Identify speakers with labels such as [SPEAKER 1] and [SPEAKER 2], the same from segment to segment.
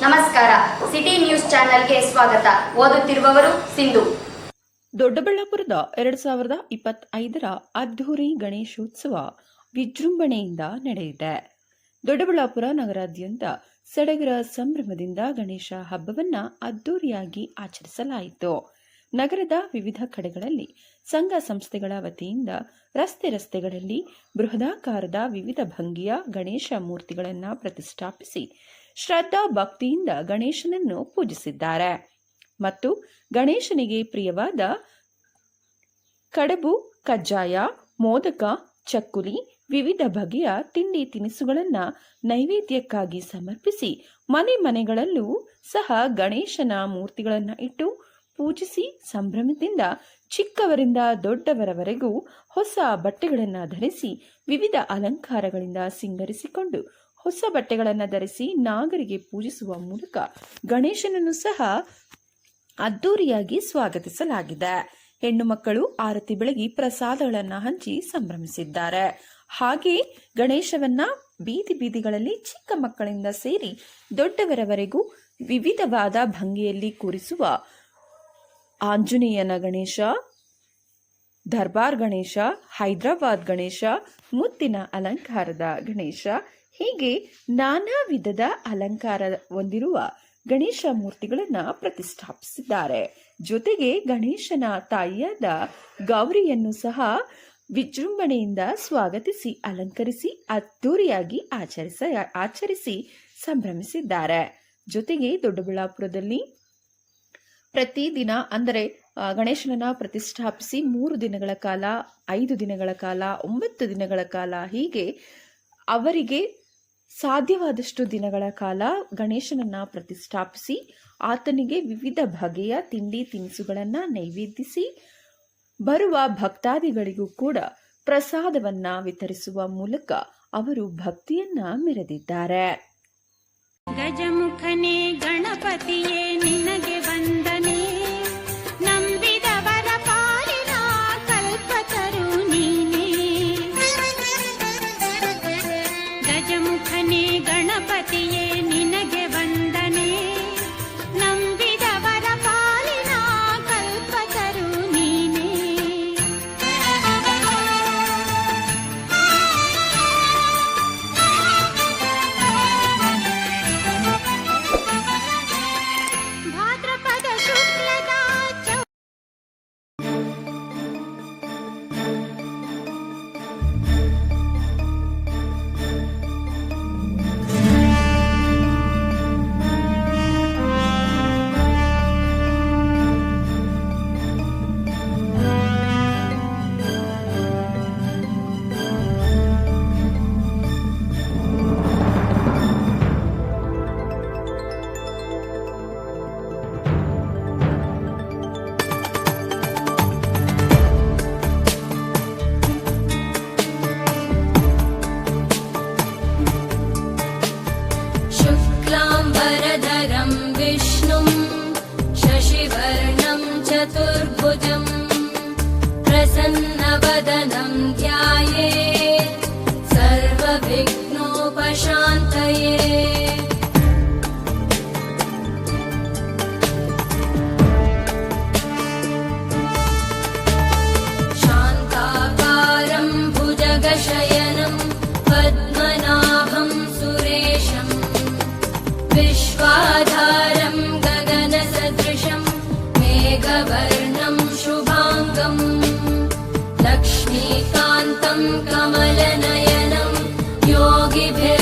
[SPEAKER 1] ನಮಸ್ಕಾರ, city news ಚಾನೆಲ್ಗೆ ಸ್ವಾಗತ. ಓದುತ್ತಿರುವವರು ಸಿಂಧು.
[SPEAKER 2] ದೊಡ್ಡಬಳ್ಳಾಪುರದ 2025ರ ಅದ್ದೂರಿ ಗಣೇಶೋತ್ಸವ ವಿಜೃಂಭಣೆಯಿಂದ ನಡೆಯಿದೆ. ದೊಡ್ಡಬಳ್ಳಾಪುರ ನಗರಾದ್ಯಂತ ಸಡಗರ ಸಂಭ್ರಮದಿಂದ ಗಣೇಶ ಹಬ್ಬವನ್ನ ಅದ್ದೂರಿಯಾಗಿ ಆಚರಿಸಲಾಯಿತು. ನಗರದ ವಿವಿಧ ಕಡೆಗಳಲ್ಲಿ ಸಂಘ ಸಂಸ್ಥೆಗಳ ವತಿಯಿಂದ ರಸ್ತೆಗಳಲ್ಲಿ ಬೃಹದಾಕಾರದ ವಿವಿಧ ಭಂಗಿಯ ಗಣೇಶ ಮೂರ್ತಿಗಳನ್ನು ಪ್ರತಿಷ್ಠಾಪಿಸಿ ಶ್ರದ್ಧಾ ಭಕ್ತಿಯಿಂದ ಗಣೇಶನನ್ನು ಪೂಜಿಸಿದ್ದಾರೆ ಮತ್ತು ಗಣೇಶನಿಗೆ ಪ್ರಿಯವಾದ ಕಡಬು, ಕಜ್ಜಾಯ, ಮೋದಕ, ಚಕ್ಕುಲಿ, ವಿವಿಧ ಬಗೆಯ ತಿಂಡಿ ತಿನಿಸುಗಳನ್ನು ನೈವೇದ್ಯಕ್ಕಾಗಿ ಸಮರ್ಪಿಸಿ ಮನೆಗಳಲ್ಲೂ ಸಹ ಗಣೇಶನ ಮೂರ್ತಿಗಳನ್ನು ಇಟ್ಟು ಪೂಜಿಸಿ ಸಂಭ್ರಮದಿಂದ ಚಿಕ್ಕವರಿಂದ ದೊಡ್ಡವರವರೆಗೂ ಹೊಸ ಬಟ್ಟೆಗಳನ್ನು ಧರಿಸಿ ವಿವಿಧ ಅಲಂಕಾರಗಳಿಂದ ಸಿಂಗರಿಸಿಕೊಂಡು ಹೊಸ ಬಟ್ಟೆಗಳನ್ನು ಧರಿಸಿ ನಾಗರಿಗೆ ಪೂಜಿಸುವ ಮೂಲಕ ಗಣೇಶನನ್ನು ಸಹ ಅದ್ದೂರಿಯಾಗಿ ಸ್ವಾಗತಿಸಲಾಗಿದೆ. ಹೆಣ್ಣು ಮಕ್ಕಳು ಆರತಿ ಬೆಳಗಿ ಪ್ರಸಾದಗಳನ್ನು ಹಂಚಿ ಸಂಭ್ರಮಿಸಿದ್ದಾರೆ. ಹಾಗೆ ಗಣೇಶವನ್ನ ಬೀದಿಗಳಲ್ಲಿ ಚಿಕ್ಕ ಮಕ್ಕಳಿಂದ ಸೇರಿ ದೊಡ್ಡವರವರೆಗೂ ವಿವಿಧವಾದ ಭಂಗಿಯಲ್ಲಿ ಕೂರಿಸುವ ಆಂಜನೇಯನ ಗಣೇಶ, ದರ್ಬಾರ್ ಗಣೇಶ, ಹೈದರಾಬಾದ್ ಗಣೇಶ, ಮುತ್ತಿನ ಅಲಂಕಾರದ ಗಣೇಶ, ಹೀಗೆ ನಾನಾ ವಿಧದ ಅಲಂಕಾರ ಹೊಂದಿರುವ ಗಣೇಶ ಮೂರ್ತಿಗಳನ್ನು ಪ್ರತಿಷ್ಠಾಪಿಸಿದ್ದಾರೆ. ಜೊತೆಗೆ ಗಣೇಶನ ತಾಯಿಯಾದ ಗೌರಿಯನ್ನು ಸಹ ವಿಜೃಂಭಣೆಯಿಂದ ಸ್ವಾಗತಿಸಿ ಅಲಂಕರಿಸಿ ಅದ್ದೂರಿಯಾಗಿ ಆಚರಿಸಿ ಸಂಭ್ರಮಿಸಿದ್ದಾರೆ. ಜೊತೆಗೆ ದೊಡ್ಡಬಳ್ಳಾಪುರದಲ್ಲಿ ಪ್ರತಿದಿನ ಅಂದರೆ ಗಣೇಶನನ್ನ ಪ್ರತಿಷ್ಠಾಪಿಸಿ 3 ದಿನಗಳ ಕಾಲ, 5 ದಿನಗಳ ಕಾಲ, 9 ದಿನಗಳ ಕಾಲ, ಹೀಗೆ ಅವರಿಗೆ ಸಾಧ್ಯವಾದಷ್ಟು ದಿನಗಳ ಕಾಲ ಗಣೇಶನನ್ನ ಪ್ರತಿಷ್ಠಾಪಿಸಿ ಆತನಿಗೆ ವಿವಿಧ ಬಗೆಯ ತಿಂಡಿ ತಿನಿಸುಗಳನ್ನು ನೈವೇದ್ಯಿಸಿ ಬರುವ ಭಕ್ತಾದಿಗಳಿಗೂ ಕೂಡ ಪ್ರಸಾದವನ್ನ ವಿತರಿಸುವ ಮೂಲಕ ಅವರು ಭಕ್ತಿಯನ್ನ ಮೆರೆದಿದ್ದಾರೆ.
[SPEAKER 3] ಗಜಮುಖನೇ ಗಣಪತಿಯೇ ನಿನಗೆ ವಂದನೆ, ನಂಬಿದವರ ಪಾಲಿನ ಕಲ್ಪತರು ನೀನೇ. ಗಜಮುಖನೇ ಗಣಪತಿಯೇ ನಿನಗೆ ವಂದನೆ, ನಂಬಿದವರ ಪಾಲಿನ ಕಲ್ಪತರು ನೀನೇ. ಭಾದ್ರಪದ ಶುಕ್ಲದ शुक्लाम्बरधरं विष्णुं शशिवर्णं चतुर्भुजं प्रसन्नवदनं ध्यायेत् सर्वविघ्नोपशान्तये. शान्ताकारं भुजगशयनं पद्मनाभं सुरेशं विश्वाधारं गगनसदृशं मेघवर्णं शुभाङ्गं लक्ष्मीकान्तं कमलनयनं योगिभिर्ध्यानगम्यं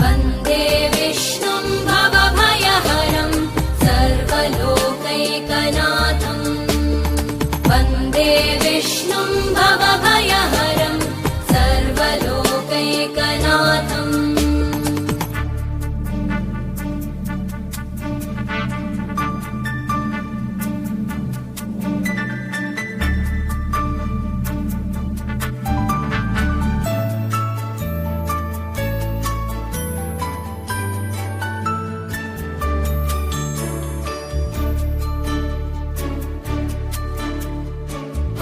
[SPEAKER 3] वन्दे विष्णुं भवभयहरं सर्वलोकैकनाथं. वन्दे विष्णुं भवभयहरं सर्वलोकैकनाथम्.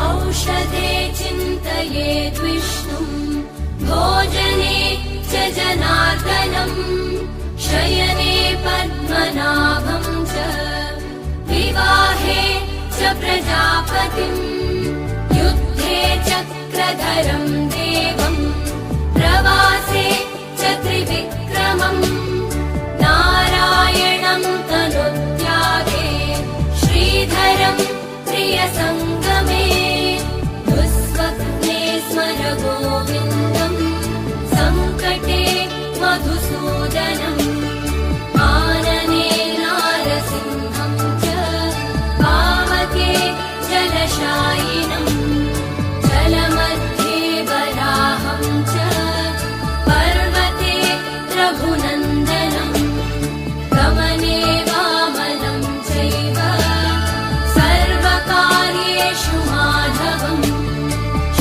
[SPEAKER 3] औषधे चिन्तयेद्विष्णुं भोजने च जनार्दनम्. शयने पद्मनाभं च विवाहे च प्रजापतिम् युद्धे चक्रधरं देवम् प्रवासे च त्रिविक्रमम् नारायणं तनुत्यागे श्रीधरं प्रियसङ्गमे दुःस्वप्ने स्मर गोविन्दम् सङ्कटे मधुसूदनम् आनने नारसिंहं च पावके जलशायिनम् जलमध्ये वराहं च पर्वते रघुनन्दनम् गमने वामनं चैव सर्वकार्येषु माधवम्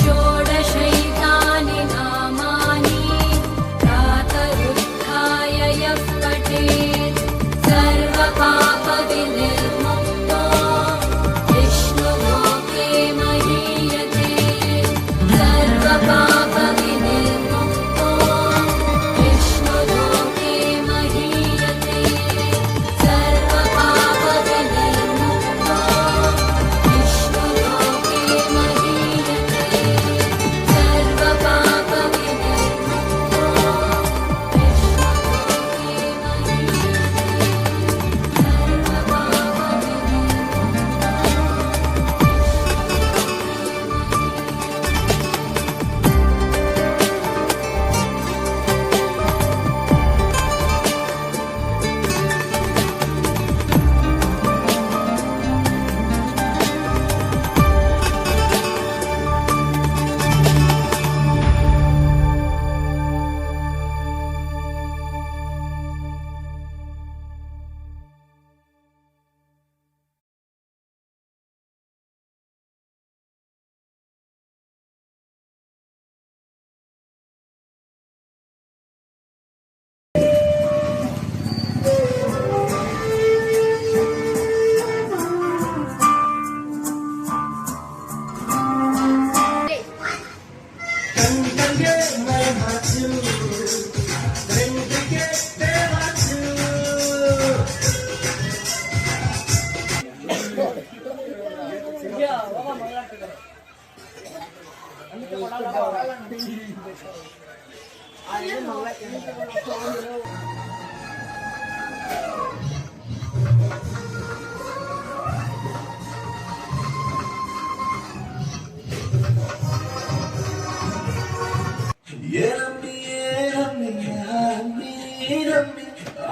[SPEAKER 3] षोडशैतानि नामानि प्रातरुत्थाय यः पठेत् सर्वपापविनिर्मुक्तो विष्णुलोके महीयते सर्वपापविनिर्मुक्तो विष्णुलोके महीयते सर्वपापविनिर्मुक्तो विष्णुलोके महीयते सर्वपापविनिर्मुक्तो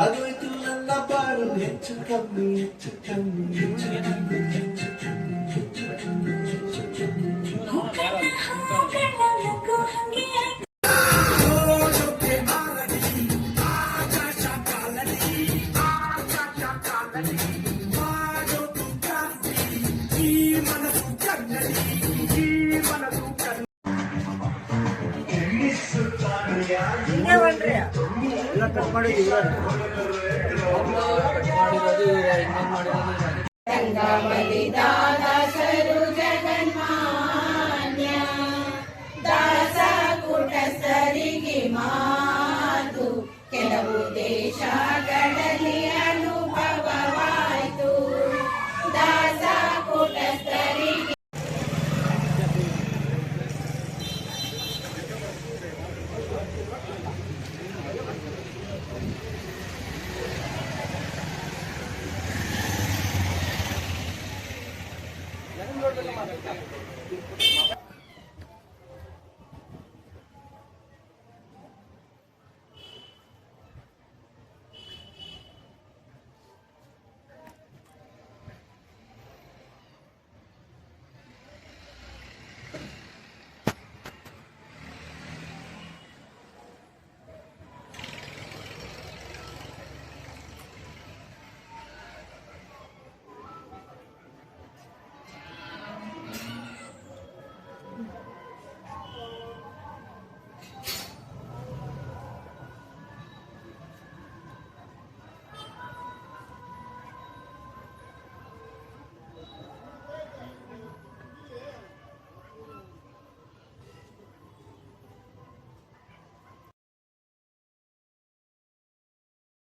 [SPEAKER 4] ಆಗೋಯ್ತು ನನ್ನ ಬಾಳು ಹೆಚ್ಚು ಕಮ್ಮಿ ಹೆಚ್ಚು ಕಮ್ಮಿ ಹೆಚ್ಚು ಕಮ್ಮಿ
[SPEAKER 5] ಸಂಗಮದಿದಾದ ಸರು ಜಗನ್ಮಾತೆ